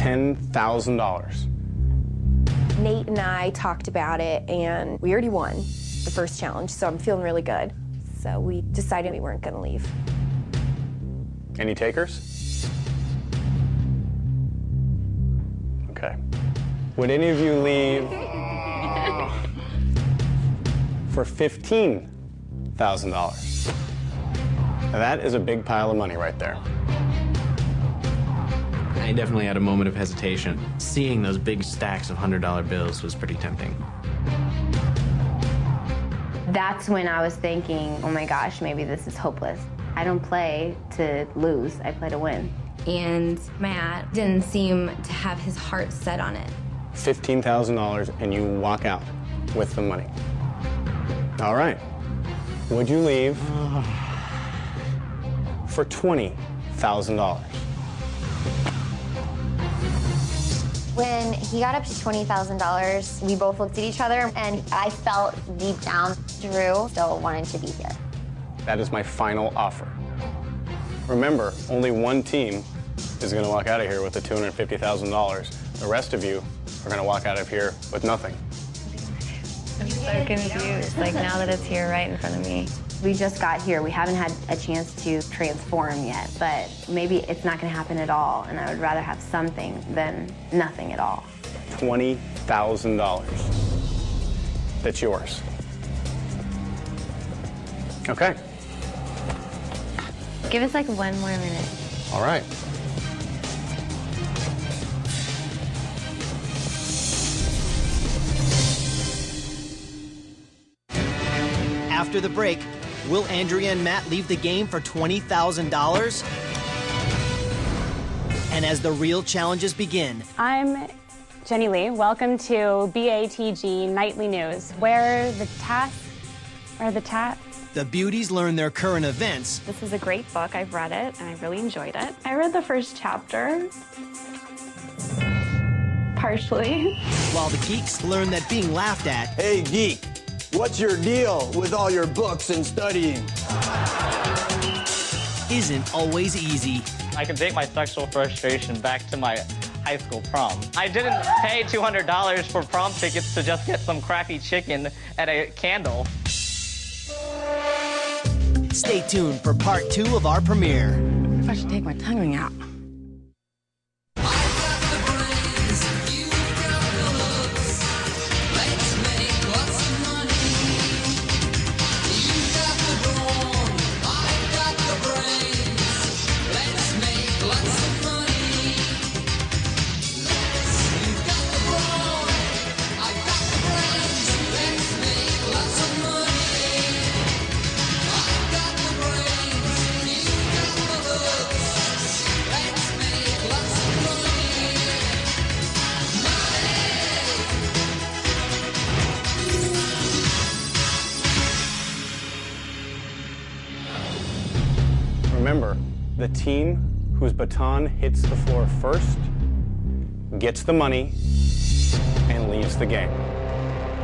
$10,000. Nate and I talked about it, and we already won the first challenge, so I'm feeling really good. So we decided we weren't going to leave. Any takers? Okay. Would any of you leave for $15,000? Now that is a big pile of money right there. I definitely had a moment of hesitation. Seeing those big stacks of $100 bills was pretty tempting. That's when I was thinking, oh my gosh, maybe this is hopeless. I don't play to lose, I play to win. And Matt didn't seem to have his heart set on it. $15,000 and you walk out with the money. All right. Would you leave for $20,000? When he got up to $20,000, we both looked at each other, and I felt deep down Drew still wanted to be here. That is my final offer. Remember, only one team is going to walk out of here with the $250,000. The rest of you are going to walk out of here with nothing. I'm so confused, like now that it's here right in front of me. We just got here. We haven't had a chance to transform yet, but maybe it's not going to happen at all, and I would rather have something than nothing at all. $20,000. That's yours. Okay. Give us like one more minute. All right. After the break, will Andrea and Matt leave the game for $20,000? And as the real challenges begin... I'm Jenny Lee. Welcome to BATG Nightly News, where the The beauties learn their current events. This is a great book. I've read it, and I really enjoyed it. I read the first chapter. Partially. While the geeks learn that being laughed at... Hey, geek, what's your deal with all your books and studying? ...isn't always easy. I can take my sexual frustration back to my high school prom. I didn't pay $200 for prom tickets to just get some crappy chicken and a candle. Stay tuned for part 2 of our premiere. What if I should take my tongue ring out? Remember, the team whose baton hits the floor first gets the money and leaves the game.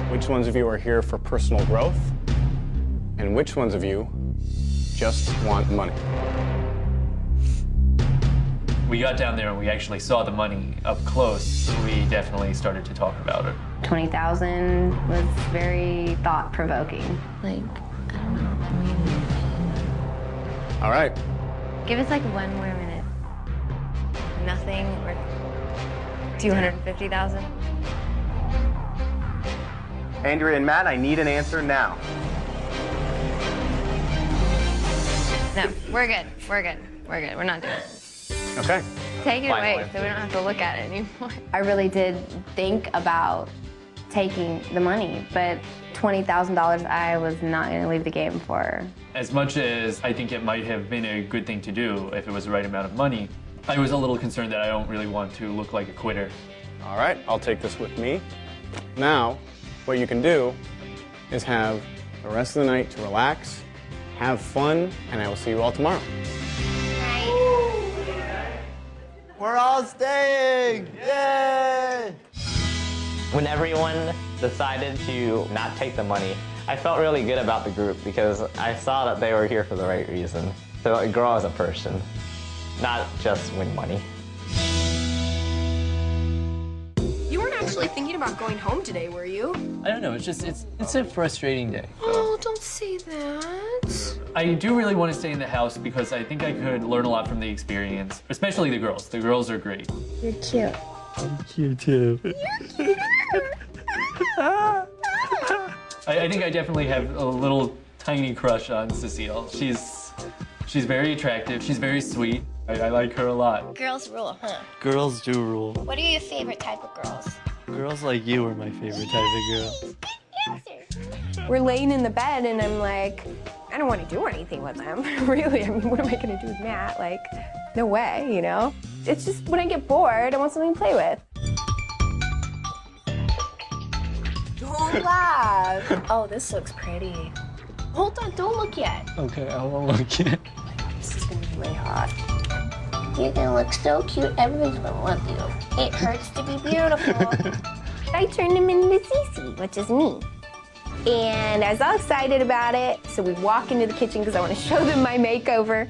Which ones of you are here for personal growth? And which ones of you just want money? We got down there and we actually saw the money up close. We definitely started to talk about it. 20,000 was very thought-provoking. Like, I don't know, maybe. All right. Give us like one more minute. Nothing or 250,000. Andrea and Matt, I need an answer now. No, we're good. We're good. We're good. We're not doing it. Okay. Take it away so we don't have to look at it anymore. I really did think about taking the money, but $20,000 I was not going to leave the game for. As much as I think it might have been a good thing to do if it was the right amount of money, I was a little concerned that I don't really want to look like a quitter. All right, I'll take this with me. Now, what you can do is have the rest of the night to relax, have fun, and I will see you all tomorrow. We're all staying! Yay! When everyone decided to not take the money, I felt really good about the group because I saw that they were here for the right reason. To grow as a person, not just win money. actually thinking about going home today, were you? I don't know. It's a frustrating day. Oh, don't say that. I do really want to stay in the house because I think I could learn a lot from the experience, especially the girls. The girls are great. You're cute. I'm cute too. I think I definitely have a little tiny crush on Cecile. She's very attractive. She's very sweet. I like her a lot. Girls rule, huh? Girls do rule. What are your favorite type of girls? Girls like you are my favorite type of girl. We're laying in the bed, and I'm like, I don't want to do anything with them. Really, I mean, what am I going to do with Matt? Like, no way, you know? It's just when I get bored, I want something to play with. Don't laugh. Oh, this looks pretty. Hold on, don't look yet. Okay, I won't look yet. This is going to be really hot. You're gonna look so cute, everybody's gonna love you. It hurts to be beautiful. I turned him into Cece, which is me. And I was all excited about it, so we walk into the kitchen because I want to show them my makeover.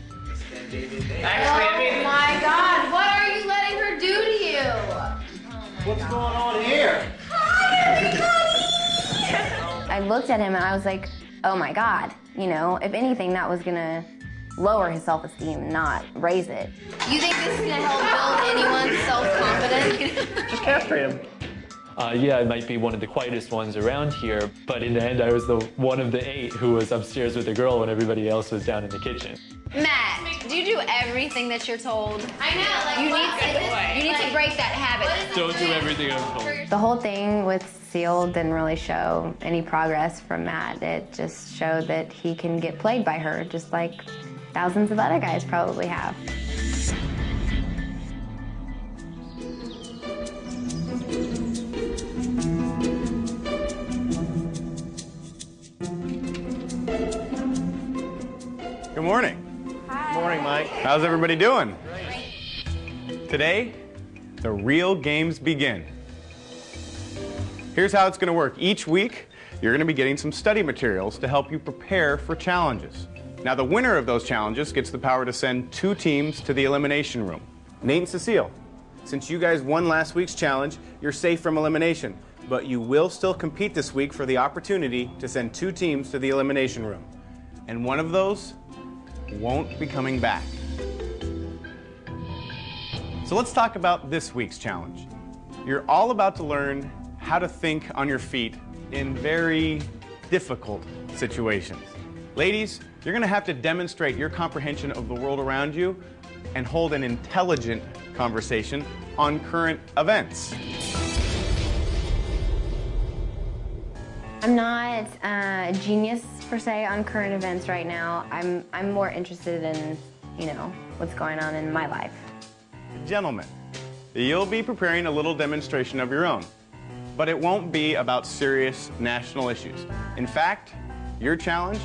Actually, My God, what are you letting her do to you? What's going on here? I looked at him and I was like, oh my God, you know, if anything, that was gonna lower his self-esteem, not raise it. You think this is gonna help build anyone's self-confidence? Just castrate him. Yeah, I might be one of the quietest ones around here, but in the end, I was the one of the 8 who was upstairs with the girl when everybody else was down in the kitchen. Matt, do you do everything that you're told? I know, like you need to break that habit. Don't do everything I'm told. The whole thing with Seal didn't really show any progress from Matt. It just showed that he can get played by her, just like thousands of other guys probably have. Good morning. Hi. Morning, Mike. How's everybody doing? Today, the real games begin. Here's how it's going to work. Each week, you're going to be getting some study materials to help you prepare for challenges. Now, the winner of those challenges gets the power to send 2 teams to the elimination room. Nate and Cecile, since you guys won last week's challenge, you're safe from elimination, but you will still compete this week for the opportunity to send 2 teams to the elimination room. And one of those won't be coming back. So let's talk about this week's challenge. You're all about to learn how to think on your feet in very difficult situations. Ladies, you're going to have to demonstrate your comprehension of the world around you and hold an intelligent conversation on current events. I'm not a genius per se on current events right now. I'm more interested in, you know, what's going on in my life. Gentlemen, you'll be preparing a little demonstration of your own, but it won't be about serious national issues. In fact, your challenge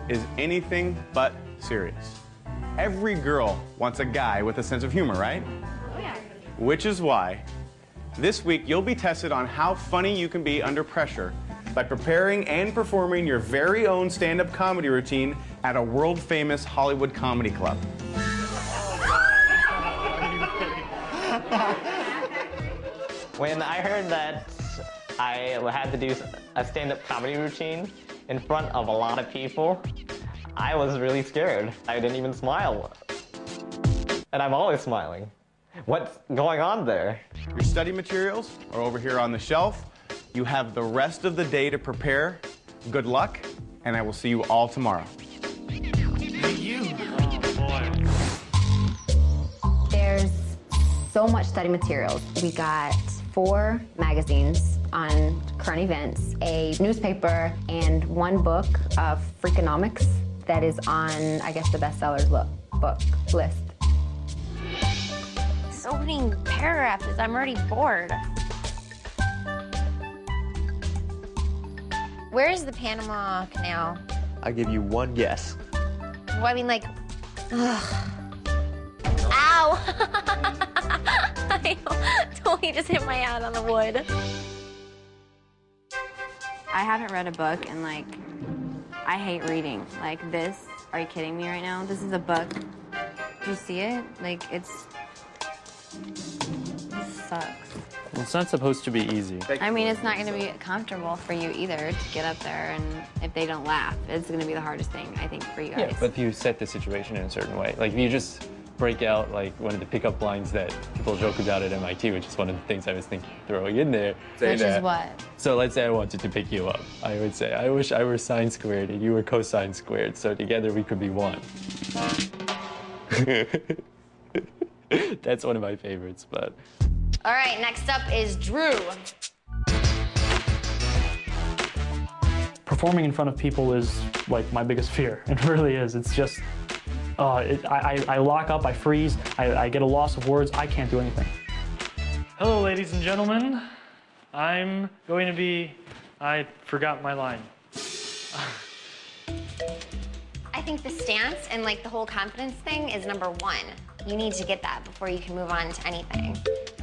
is anything but serious. Every girl wants a guy with a sense of humor, right? Oh, yeah. Which is why this week you'll be tested on how funny you can be under pressure by preparing and performing your very own stand-up comedy routine at a world-famous Hollywood comedy club. When I heard that I had to do a stand-up comedy routine in front of a lot of people, I was really scared. I didn't even smile. And I'm always smiling. What's going on there? Your study materials are over here on the shelf. You have the rest of the day to prepare. Good luck, and I will see you all tomorrow. There's so much study materials. We got 4 magazines on current events, a newspaper, and 1 book of Freakonomics that is on, I guess, the bestsellers book list. So many paragraphs, I'm already bored. Where is the Panama Canal? I'll give you one guess. Well, I mean, like, ugh. Ow! I totally just hit my head on the wood. I haven't read a book and, like, I hate reading. Like this, are you kidding me right now? This is a book. Do you see it? Like, it sucks. Well, It's not supposed to be easy. I mean, it's not going to be comfortable for you either to get up there, and if they don't laugh, it's going to be the hardest thing, I think, for you guys. Yeah, but if you set the situation in a certain way, like if you just break out like one of the pickup lines that people joke about at MIT, which is one of the things I was thinking throwing in there. Which is what? So let's say I wanted to pick you up. I would say, I wish I were sine squared and you were cosine squared, so together we could be one. That's one of my favorites, but. All right, next up is Drew. Performing in front of people is like my biggest fear. It really is. It's just, I lock up, I freeze, I get a loss of words, I can't do anything. Hello, ladies and gentlemen. I'm going to be, I forgot my line. I think the stance and like the whole confidence thing is number one. You need to get that before you can move on to anything.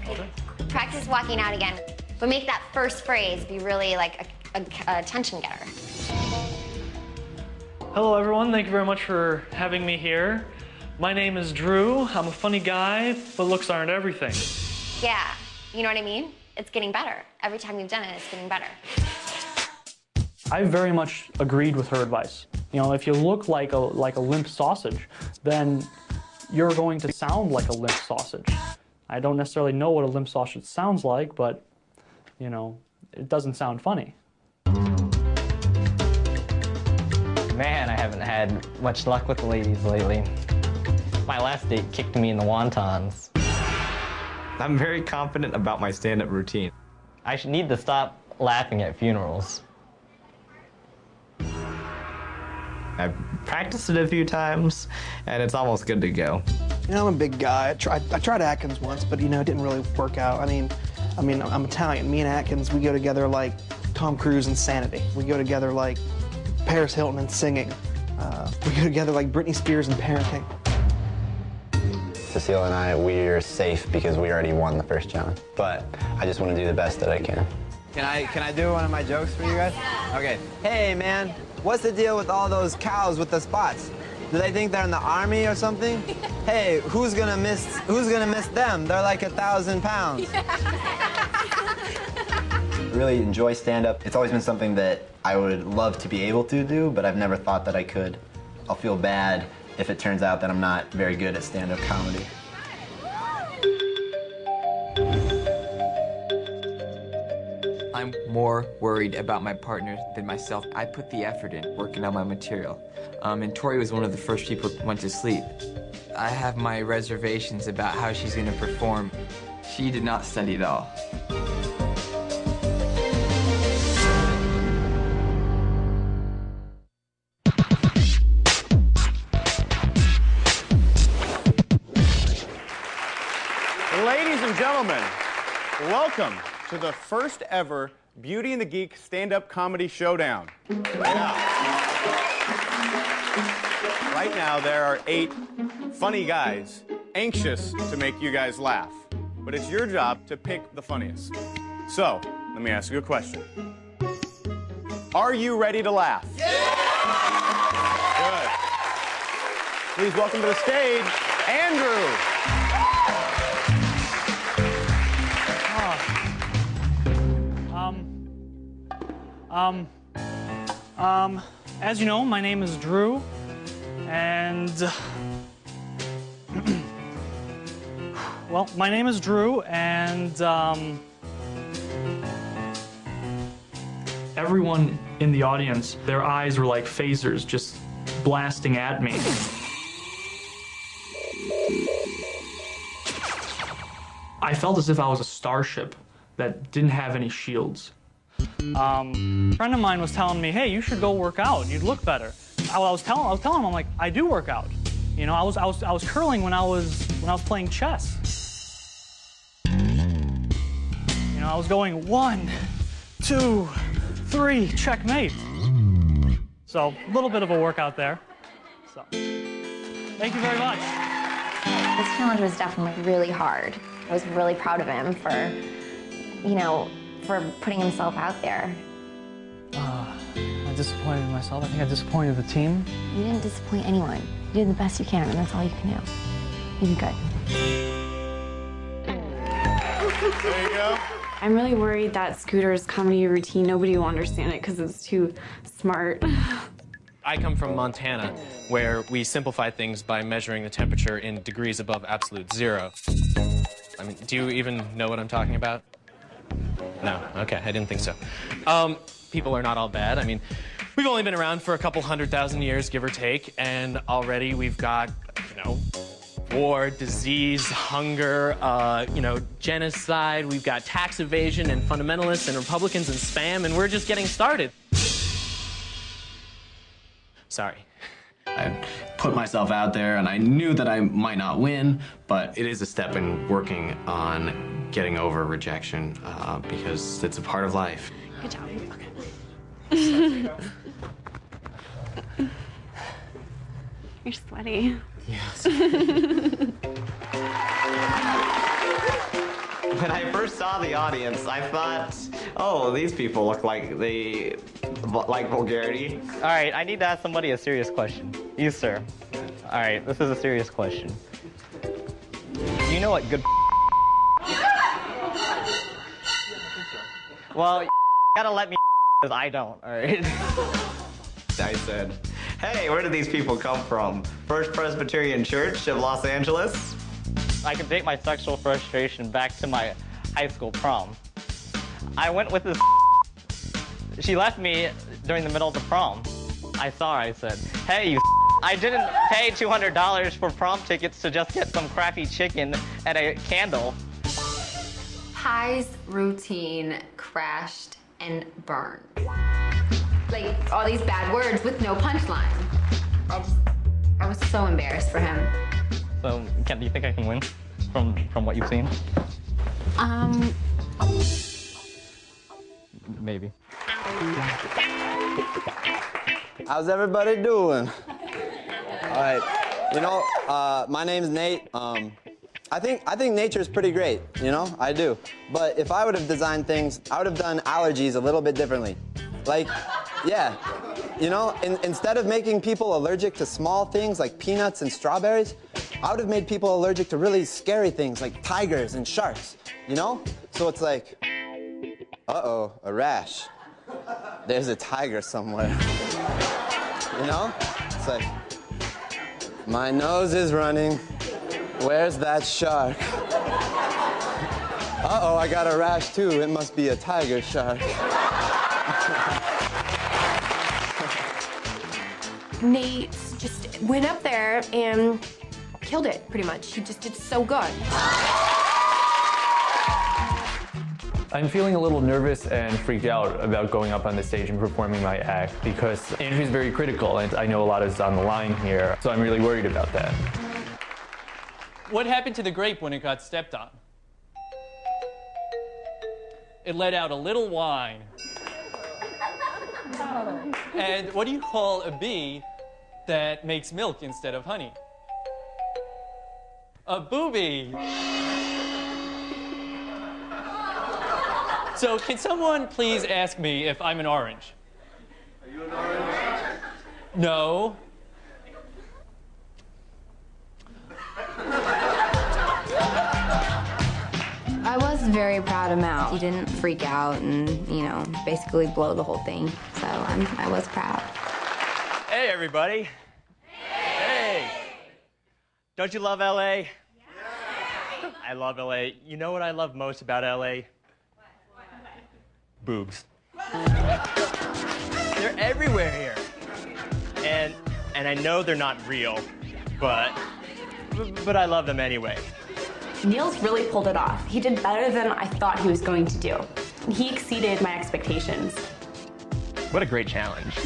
Okay. Practice walking out again, but make that first phrase be really like a attention getter. Hello, everyone. Thank you very much for having me here. My name is Drew. I'm a funny guy, but looks aren't everything. Yeah, you know what I mean? It's getting better. Every time you've done it, it's getting better. I very much agreed with her advice. You know, if you look like a limp sausage, then you're going to sound like a limp sausage. I don't necessarily know what a limp sausage sounds like, but, you know, it doesn't sound funny. Man, I haven't had much luck with the ladies lately. My last date kicked me in the wontons. I'm very confident about my stand-up routine. I should need to stop laughing at funerals. I've practiced it a few times, and it's almost good to go. You know, I'm a big guy. I tried Atkins once, but you know, it didn't really work out. I mean, I'm Italian. Me and Atkins, we go together like Tom Cruise and Sanity. We go together like Paris Hilton and singing. We go together like Britney Spears and parenting. Cecile and I, we're safe because we already won the first challenge. But I just want to do the best that I can. Can I do one of my jokes for you guys? Okay. Hey, man, what's the deal with all those cows with the spots? Do they think they're in the army or something? Hey, who's gonna miss them? They're like 1,000 pounds. I really enjoy stand-up. It's always been something that I would love to be able to do, but I've never thought that I could. I'll feel bad if it turns out that I'm not very good at stand-up comedy. I'm more worried about my partner than myself. I put the effort in, working on my material. And Tori was one of the first people who went to sleep. I have my reservations about how she's going to perform. She did not study at all. Ladies and gentlemen, welcome to the first ever Beauty and the Geek stand-up comedy showdown. Right now, there are 8 funny guys anxious to make you guys laugh. But it's your job to pick the funniest. So, let me ask you a question. Are you ready to laugh? Yeah! Good. Please welcome to the stage, Andrew. As you know, my name is Drew, and well, my name is Drew, and everyone in the audience, their eyes were like phasers just blasting at me. I felt as if I was a starship that didn't have any shields. A friend of mine was telling me, hey, you should go work out. You'd look better. I was telling him, I'm like, I do work out. You know, I was curling when I was playing chess. You know, I was going 1, 2, 3, checkmate. So a little bit of a workout there. So thank you very much. This challenge was definitely really hard. I was really proud of him for, you know, for putting himself out there. I disappointed myself. I think I disappointed the team. You didn't disappoint anyone. You did the best you can, and that's all you can do. You did good. There you go. I'm really worried that Scooter's comedy routine, nobody will understand it because it's too smart. I come from Montana, where we simplify things by measuring the temperature in degrees above absolute zero. I mean, do you even know what I'm talking about? No, okay, I didn't think so. People are not all bad. I mean, we've only been around for a couple 100,000 years, give or take, and already we've got, you know, war, disease, hunger, you know, genocide. We've got tax evasion and fundamentalists and Republicans and spam, and we're just getting started. Sorry. I put myself out there, and I knew that I might not win, but it is a step in working on getting over rejection because it's a part of life. Good job. Okay. You're sweaty. Yes. When I first saw the audience, I thought, oh, these people look like they like vulgarity. All right, I need to ask somebody a serious question. You, sir. All right, this is a serious question. Do you know what good Well, you gotta let me because I don't, all right? I said, hey, where did these people come from? First Presbyterian Church of Los Angeles? I can date my sexual frustration back to my high school prom. I went with this. She left me during the middle of the prom. I saw her, I said, hey, you I didn't pay $200 for prom tickets to just get some crappy chicken and a candle. Pi's routine crashed and burned. Like, all these bad words with no punchline. I was so embarrassed for him. So, do you think I can win from what you've seen? Maybe. How's everybody doing? All right, you know, my name's Nate. I think nature's pretty great, you know, I do. But if I would have designed things, I would have done allergies a little bit differently. Like, yeah, you know, instead of making people allergic to small things like peanuts and strawberries, I would have made people allergic to really scary things like tigers and sharks, you know? So it's like, uh-oh, a rash. There's a tiger somewhere. You know? It's like, my nose is running. Where's that shark? Uh-oh, I got a rash too. It must be a tiger shark. Nate just went up there and killed it, pretty much. He just did so good. I'm feeling a little nervous and freaked out about going up on the stage and performing my act because Andrew's very critical and I know a lot is on the line here, so I'm really worried about that. What happened to the grape when it got stepped on? It let out a little wine. And what do you call a bee that makes milk instead of honey? A booby. So can someone please ask me if I'm an orange? Are you an orange? No. I was very proud of Mal. He didn't freak out and, you know, basically blow the whole thing. So I was proud. Hey, everybody. Hey. Don't you love LA? Yeah. I love LA. You know what I love most about LA? Boobs. They're everywhere here. And I know they're not real, but I love them anyway. Niels really pulled it off. He did better than I thought he was going to do. He exceeded my expectations. What a great challenge.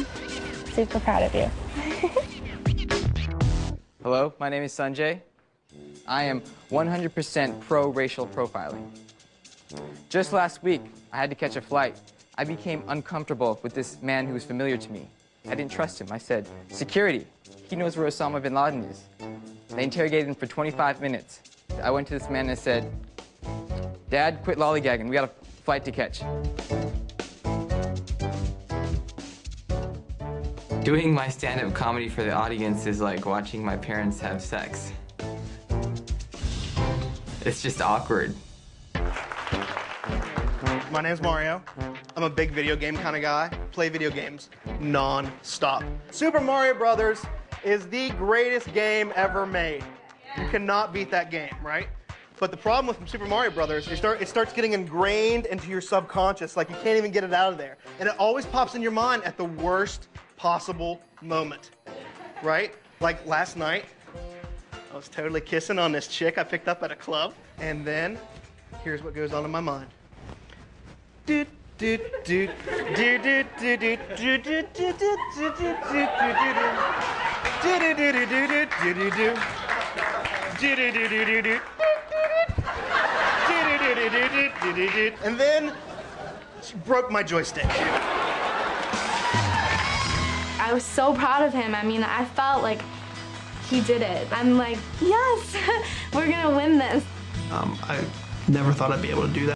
Super proud of you. Hello, my name is Sanjay. I am 100% pro-racial profiling. Just last week, I had to catch a flight. I became uncomfortable with this man who was familiar to me. I didn't trust him. I said, security, he knows where Osama bin Laden is. They interrogated him for 25 minutes. I went to this man and said, Dad, quit lollygagging. We got a flight to catch. Doing my stand-up comedy for the audience is like watching my parents have sex. It's just awkward. My name's Mario. I'm a big video game kind of guy. Play video games non-stop. Super Mario Brothers is the greatest game ever made. You cannot beat that game, right? But the problem with Super Mario Brothers, it starts getting ingrained into your subconscious, like you can't even get it out of there. And it always pops in your mind at the worst possible moment, right? Like last night, I was totally kissing on this chick I picked up at a club, and then here's what goes on in my mind. And then she broke my joystick. I was so proud of him. I mean, I felt like he did it. I'm like, yes, we're gonna win this. I never thought I'd be able to do that.